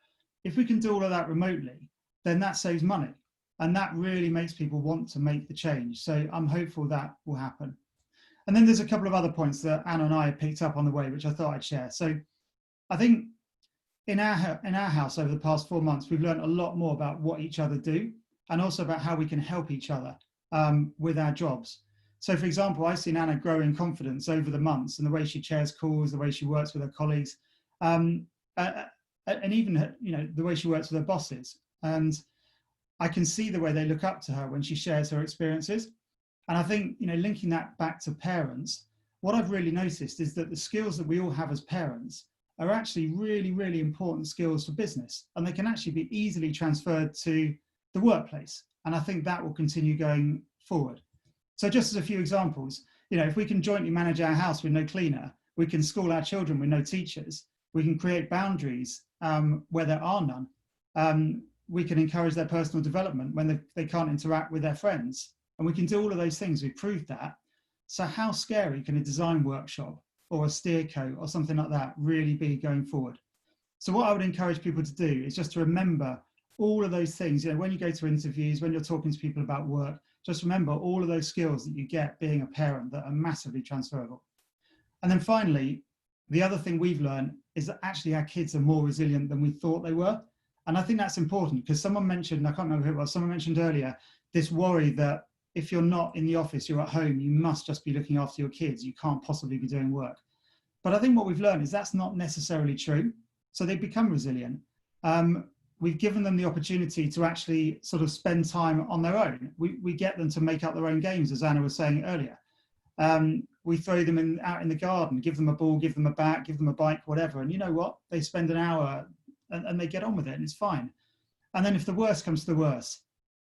If we can do all of that remotely, then that saves money. And that really makes people want to make the change. So I'm hopeful that will happen. And then there's a couple of other points that Anna and I picked up on the way, which I thought I'd share. So I think in our house over the past 4 months, we've learned a lot more about what each other do, and also about how we can help each other with our jobs. So for example, I've seen Anna grow in confidence over the months, and the way she chairs calls, the way she works with her colleagues, and even, you know, the way she works with her bosses. And I can see the way they look up to her when she shares her experiences. And I think, you know, linking that back to parents, what I've really noticed is that the skills that we all have as parents are actually really, really important skills for business. And they can actually be easily transferred to the workplace. And I think that will continue going forward. So just as a few examples, you know, if we can jointly manage our house with no cleaner, we can school our children with no teachers, we can create boundaries where there are none. We can encourage their personal development when they can't interact with their friends. And we can do all of those things. We've proved that. So how scary can a design workshop or a steer coat or something like that really be going forward? So what I would encourage people to do is just to remember all of those things. You know, when you go to interviews, when you're talking to people about work, just remember all of those skills that you get being a parent that are massively transferable. And then finally, the other thing we've learned is that actually our kids are more resilient than we thought they were. And I think that's important because someone mentioned, I can't remember who it was, someone mentioned earlier, this worry that if you're not in the office, you're at home, you must just be looking after your kids. You can't possibly be doing work. But I think what we've learned is that's not necessarily true. So they become resilient. We've given them the opportunity to actually sort of spend time on their own. We get them to make up their own games, as Anna was saying earlier. We throw them out in the garden, give them a ball, give them a bat, give them a bike, whatever. And you know what? They spend an hour and they get on with it and it's fine. And then if the worst comes to the worst,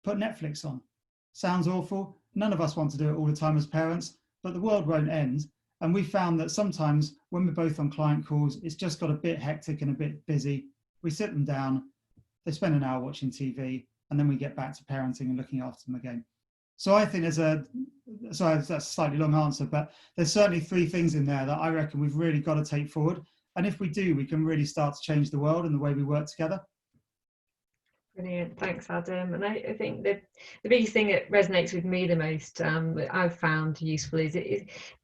put Netflix on. Sounds awful. None of us want to do it all the time as parents, but the world won't end. And we found that sometimes when we're both on client calls, it's just got a bit hectic and a bit busy. We sit them down, they spend an hour watching TV, and then we get back to parenting and looking after them again. So I think sorry, that's a slightly long answer, but there's certainly 3 things in there that I reckon we've really got to take forward. And if we do, we can really start to change the world and the way we work together. Brilliant, thanks Adam. And I think the biggest thing that resonates with me the most, that I've found useful is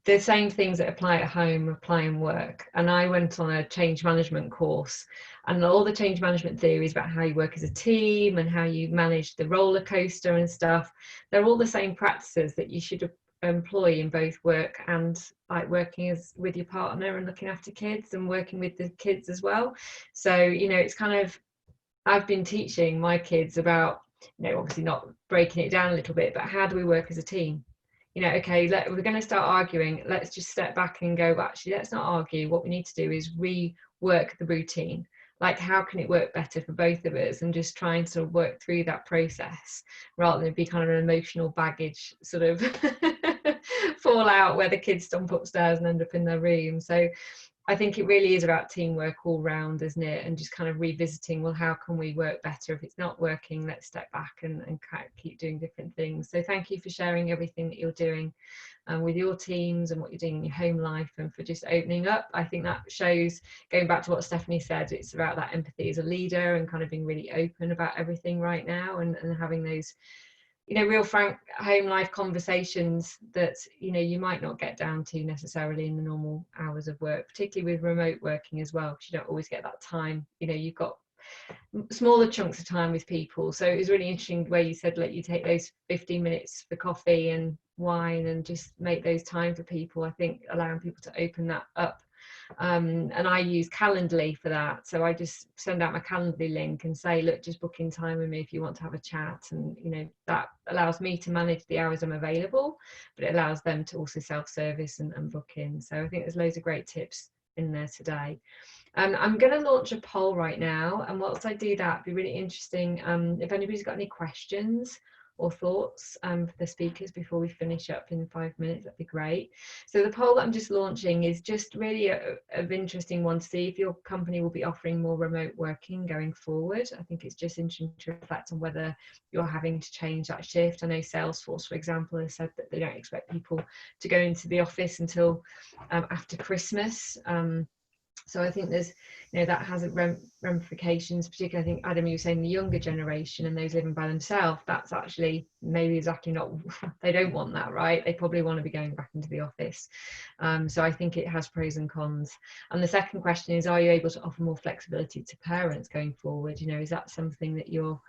the same things that apply at home apply in work. And I went on a change management course, and all the change management theories about how you work as a team and how you manage the roller coaster and stuff, they're all the same practices that you should employ in both work and like working with your partner and looking after kids and working with the kids as well. So, you know, it's kind of, I've been teaching my kids about, you know, obviously not breaking it down a little bit, but how do we work as a team? You know, okay, we're going to start arguing. Let's just step back and go, actually, let's not argue. What we need to do is rework the routine. Like, how can it work better for both of us? And just trying to work through that process rather than be kind of an emotional baggage sort of fallout where the kids stomp upstairs and end up in their room. So I think it really is about teamwork all round, isn't it? And just kind of revisiting, well, how can we work better? If it's not working, let's step back and keep doing different things. So thank you for sharing everything that you're doing with your teams and what you're doing in your home life, and for just opening up. I think that shows, going back to what Stephanie said, it's about that empathy as a leader and kind of being really open about everything right now, and having those, you know, real frank home life conversations that, you know, you might not get down to necessarily in the normal hours of work, particularly with remote working as well, because you don't always get that time. You know, you've got smaller chunks of time with people. So it was really interesting where you said, let you take those 15 minutes for coffee and wine and just make those time for people. I think allowing people to open that up And I use Calendly for that. So I just send out my Calendly link and say, look, just book in time with me if you want to have a chat. And, you know, that allows me to manage the hours I'm available, but it allows them to also self-service and book in. So I think there's loads of great tips in there today. I'm going to launch a poll right now, and whilst I do that, it'd be really interesting if anybody's got any questions or thoughts for the speakers before we finish up in 5 minutes. That'd be great. So the poll that I'm just launching is just really an interesting one to see if your company will be offering more remote working going forward. I think it's just interesting to reflect on whether you're having to change that shift. I know Salesforce, for example, has said that they don't expect people to go into the office until after Christmas. So I think there's, you know, that has ramifications, particularly I think, Adam, you were saying the younger generation and those living by themselves, that's actually maybe exactly not, they don't want that, right? They probably want to be going back into the office. So I think it has pros and cons. And the second question is, are you able to offer more flexibility to parents going forward? You know, is that something that you're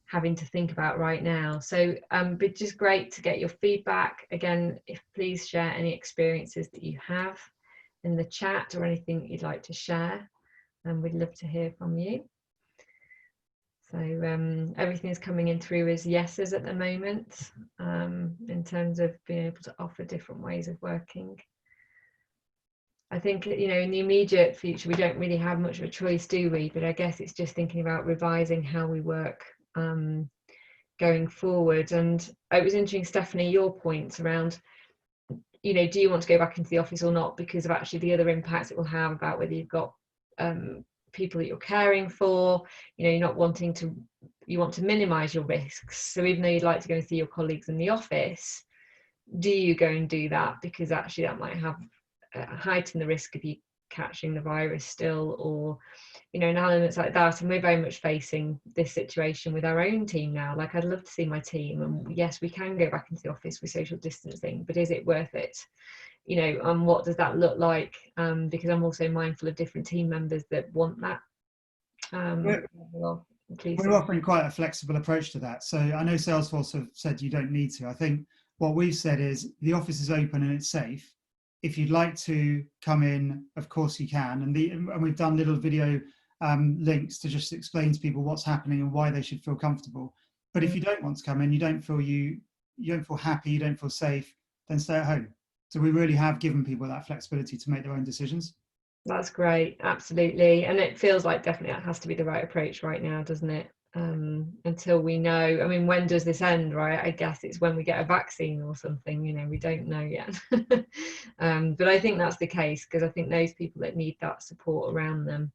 having to think about right now? So but just great to get your feedback. Again, if please share any experiences that you have in the chat or anything you'd like to share, and we'd love to hear from you. So everything is coming in through as yeses at the moment, in terms of being able to offer different ways of working. I think, you know, in the immediate future we don't really have much of a choice, do we? But I guess it's just thinking about revising how we work going forward. And it was interesting, Stephanie, your points around, you know, do you want to go back into the office or not, because of actually the other impacts it will have about whether you've got people that you're caring for, you know, you're not wanting to, you want to minimize your risks. So even though you'd like to go and see your colleagues in the office, do you go and do that because actually that might have heighten the risk of you catching the virus still, or, you know, and elements like that. And we're very much facing this situation with our own team now. Like, I'd love to see my team, and yes, we can go back into the office with social distancing, but is it worth it? You know, and what does that look like? Because I'm also mindful of different team members that want that. We're offering quite a flexible approach to that. So I know Salesforce have said you don't need to. I think what we've said is the office is open and it's safe. If you'd like to come in, of course you can. And we've done little video links to just explain to people what's happening and why they should feel comfortable. But if you don't want to come in, you don't feel happy, you don't feel safe, then stay at home. So we really have given people that flexibility to make their own decisions. That's great, absolutely. And it feels like definitely that has to be the right approach right now, doesn't it? Until we know, I mean, when does this end, right? I guess it's when we get a vaccine or something, you know, we don't know yet. But I think that's the case, because I think those people that need that support around them,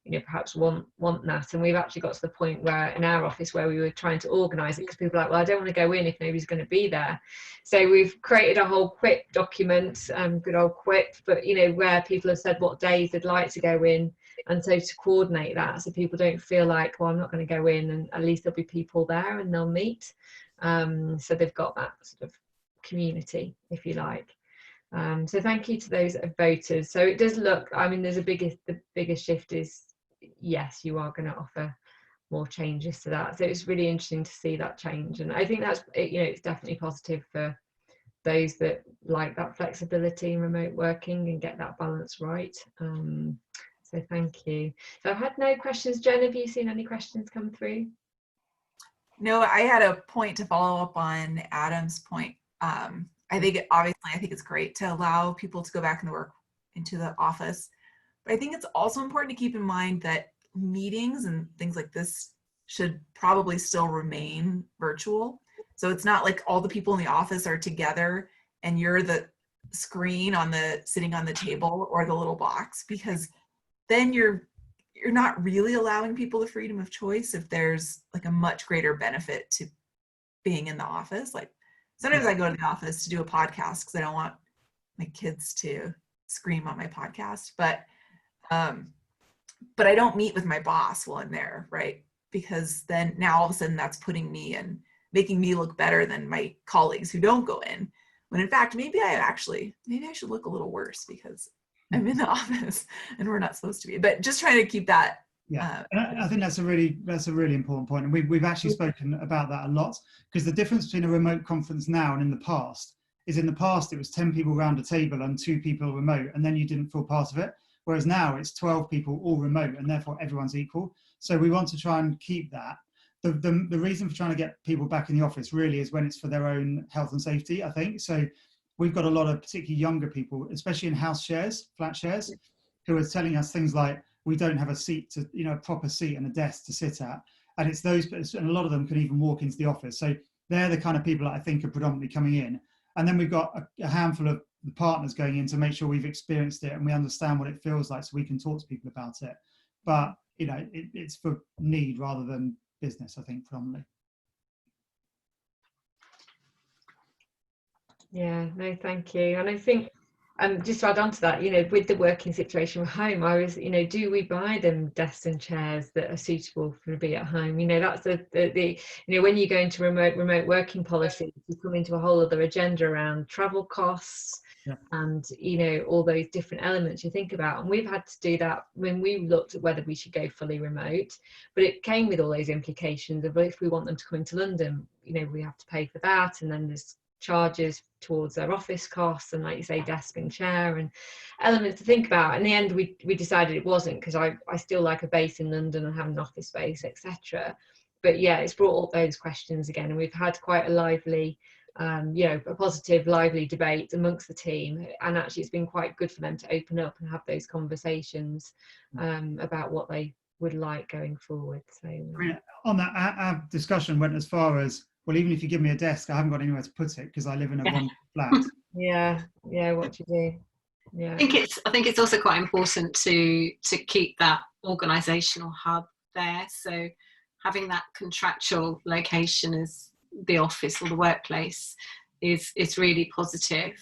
you know, perhaps want that. And we've actually got to the point where in our office where we were trying to organise it, because people are like, well, I don't want to go in if nobody's going to be there. So we've created a whole Quip document, good old Quip, but, you know, where people have said what days they'd like to go in. And so to coordinate that, so people don't feel like, well, I'm not going to go in, and at least there'll be people there and they'll meet. So they've got that sort of community, if you like. So thank you to those that have voted. So it does look, I mean, the biggest shift is, yes, you are going to offer more changes to that. So it's really interesting to see that change. And I think that's, you know, it's definitely positive for those that like that flexibility and remote working and get that balance right. So thank you. So I've had no questions. Jen, have you seen any questions come through? No, I had a point to follow up on Adam's point. I think it's great to allow people to go back into the office. But I think it's also important to keep in mind that meetings and things like this should probably still remain virtual. So it's not like all the people in the office are together and you're the screen sitting on the table or the little box, because then you're not really allowing people the freedom of choice if there's like a much greater benefit to being in the office. Like sometimes I go to the office to do a podcast because I don't want my kids to scream on my podcast, but I don't meet with my boss while I'm there, right? Because then now all of a sudden that's putting me and making me look better than my colleagues who don't go in. When in fact, maybe I should look a little worse because I'm in the office and we're not supposed to be. But just trying to keep that. Yeah, I think that's a really important point. And we've actually spoken about that a lot, because the difference between a remote conference now and in the past is, in the past it was 10 people around a table and 2 people remote, and then you didn't feel part of it. Whereas now it's 12 people all remote, and therefore everyone's equal. So we want to try and keep that. The reason for trying to get people back in the office really is when it's for their own health and safety, I think. So we've got a lot of particularly younger people, especially in house shares, flat shares, who are telling us things like, we don't have a seat to, you know, a proper seat and a desk to sit at. And it's those, and a lot of them can even walk into the office. So they're the kind of people that I think are predominantly coming in. And then we've got a handful of the partners going in to make sure we've experienced it and we understand what it feels like so we can talk to people about it. But, you know, it's for need rather than business, I think, predominantly. Yeah, no, thank you. And I think just to add on to that, you know, with the working situation at home, I was, you know, do we buy them desks and chairs that are suitable for be at home? You know, that's the you know, when you go into remote working policy, you come into a whole other agenda around travel costs. Yeah. And, you know, all those different elements you think about. And we've had to do that when we looked at whether we should go fully remote, but it came with all those implications of, if we want them to come into London, you know, we have to pay for that, and then there's charges towards their office costs, and like you say, desk and chair and elements to think about. In the end, we decided it wasn't, because I still like a base in London and have an office space, etc. But yeah, it's brought up those questions again, and we've had quite a lively you know, a positive, lively debate amongst the team, and actually it's been quite good for them to open up and have those conversations about what they would like going forward. So on that, our discussion went as far as, well, even if you give me a desk, I haven't got anywhere to put it because I live in a one flat. Yeah, what do you do? Yeah, I think it's also quite important to keep that organisational hub there. So having that contractual location as the office or the workplace is really positive.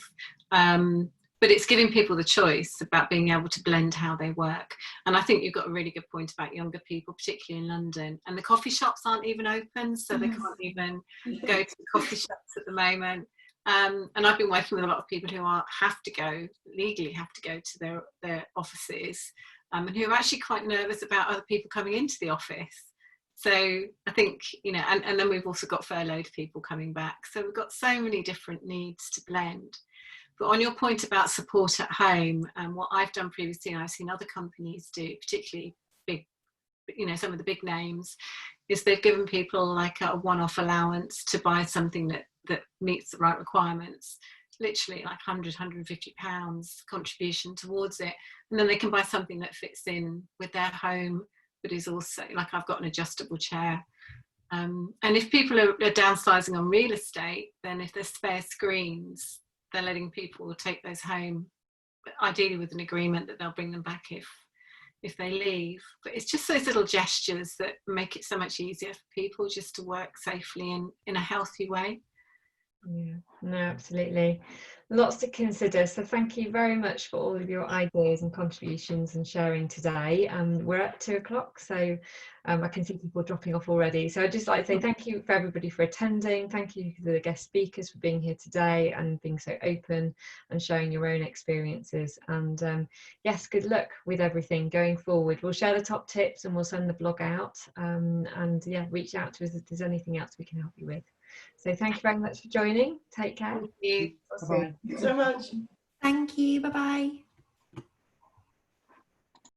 But it's giving people the choice about being able to blend how they work. And I think you've got a really good point about younger people, particularly in London. And the coffee shops aren't even open, so they can't even go to the coffee shops at the moment. And I've been working with a lot of people who legally have to go to their offices, and who are actually quite nervous about other people coming into the office. So I think, you know, and then we've also got furloughed people coming back. So we've got so many different needs to blend. But on your point about support at home, and what I've done previously, and I've seen other companies do, particularly big, you know, some of the big names, is they've given people like a one-off allowance to buy something that meets the right requirements, literally like £100–150 contribution towards it. And then they can buy something that fits in with their home, but is also, like, I've got an adjustable chair. And if people are downsizing on real estate, then if there's spare screens, they're letting people take those home, but ideally with an agreement that they'll bring them back if they leave. But it's just those little gestures that make it so much easier for people just to work safely in a healthy way. Yeah, no, absolutely. Lots to consider. So thank you very much for all of your ideas and contributions and sharing today. We're at 2 o'clock, so I can see people dropping off already. So I'd just like to say thank you for everybody for attending. Thank you to the guest speakers for being here today and being so open and sharing your own experiences. And yes, good luck with everything going forward. We'll share the top tips and we'll send the blog out. And yeah, reach out to us if there's anything else we can help you with. So thank you very much for joining. Take care. Thank you. Thank you so much. Thank you. Bye-bye.